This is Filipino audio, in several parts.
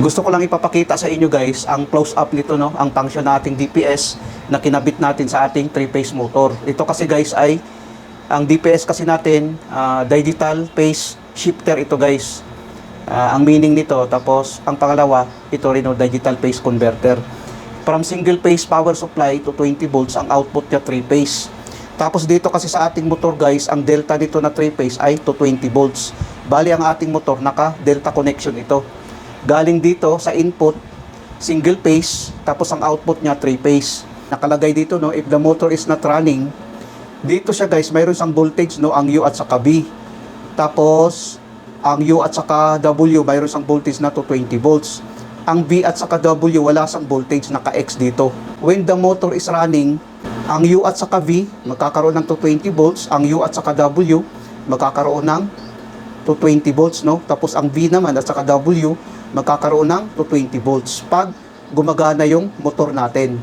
Gusto ko lang ipapakita sa inyo guys ang close up nito, no, ang function nating DPS na kinabit natin sa ating 3-phase motor. Ito kasi guys ay ang DPS kasi natin, digital phase shifter ito guys. Ang meaning nito, tapos ang pangalawa, ito rin o digital phase converter. From single phase power supply to 20 volts, ang output niya 3 phase. Tapos dito kasi sa ating motor guys, ang delta dito na 3 phase ay to 20 volts. Bali ang ating motor naka delta connection ito. Galing dito sa input, single phase, tapos ang output niya 3 phase. Nakalagay dito, no, if the motor is not running, dito siya guys, mayroon siyang voltage, no, ang U at saka B. Tapos ang U at saka W, mayroon siyang voltage na to 20 volts. Ang B at saka W, wala siyang voltage, naka-X dito. When the motor is running, ang U at saka V, magkakaroon ng 220 volts. Ang U at saka W, magkakaroon ng 220 volts, no? Tapos ang V naman at saka W, magkakaroon ng 220 volts pag gumagana yung motor natin.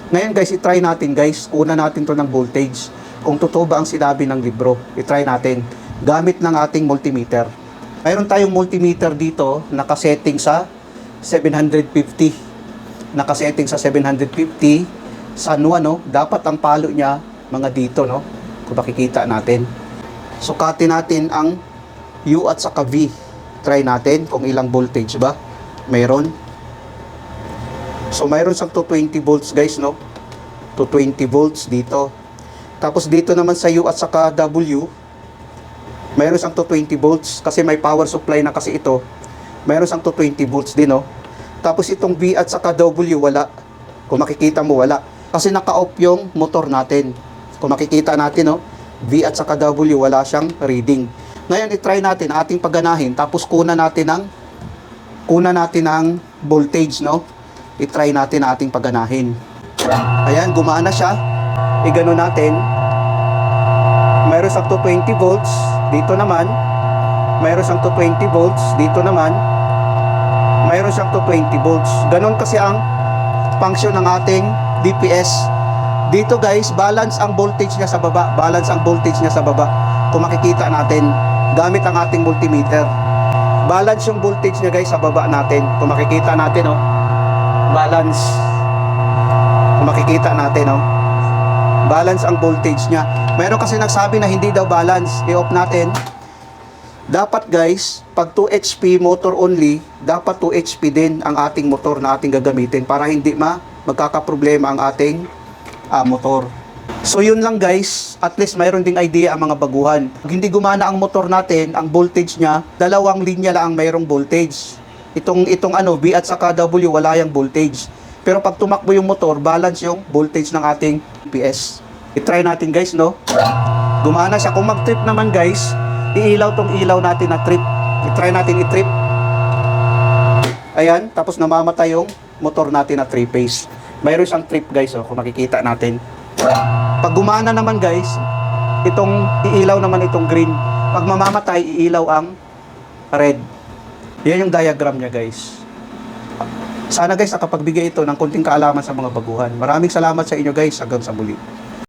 Ngayon guys, i-try natin guys. Una natin to ng voltage. Kung totoo ba ang sinabi ng libro, i-try natin. Gamit ng ating multimeter. Mayroon tayong multimeter dito, nakasetting sa 750. Nakasetting sa 750. San Juan, no? Dapat ang palo niya mga dito, no? Kung makikita natin. Sukatin natin ang U at saka V. Try natin kung ilang voltage ba mayroon. So mayroon siyang 220 volts guys, no? 220 volts dito. Tapos dito naman sa U at saka W, mayroon siyang 220 volts kasi may power supply na kasi ito. Mayroon siyang 220 volts din, no? Tapos itong V at saka W wala. Kung makikita mo wala. Kasi naka-off yung motor natin. Kung makikita natin, no, V at saka W wala siyang reading. Ngayon i-try natin ating pagganahin, tapos kuna natin ng voltage, no? I-try natin ating pagganahin. Ayan, gumana siya. I-gano natin. Mayroon siyang 220 volts dito naman. Mayroon siyang 220 volts dito naman. Mayroon siyang 220 volts. Ganon kasi ang function ng ating DPS. Dito guys, balance ang voltage niya sa baba. Balance ang voltage niya sa baba. Kung makikita natin, gamit ang ating multimeter. Balance yung voltage niya guys sa baba natin. Kung makikita natin, oh. Balance. Kung makikita natin, oh. Balance ang voltage niya. Mayroon kasi nagsabi na hindi daw balance. I-off natin. Dapat guys, pag 2 HP motor only, dapat 2 HP din ang ating motor na ating gagamitin para hindi magkakaproblema ang ating motor. So yun lang guys, at least mayroon ding idea ang mga baguhan. Pag hindi gumana ang motor natin, ang voltage niya, dalawang linya lang ang mayroong voltage. Itong B at saka W, wala yung voltage. Pero pag tumakbo yung motor, balance yung voltage ng ating PS. I-try natin guys, no? Gumana siya. Kung mag-trip naman guys, iilaw tong ilaw natin na trip. I-try natin i-trip. Ayan, tapos namamatay yung motor natin na 3-phase. Mayroon siyang trip guys, oh, kung makikita natin. Pag gumana naman guys, itong iilaw naman itong green. Pag mamamatay, iilaw ang red. Yan yung diagram niya guys. Sana guys nakapagbigay ito ng konting kaalaman sa mga baguhan. Maraming salamat sa inyo guys. Hanggang sa muli.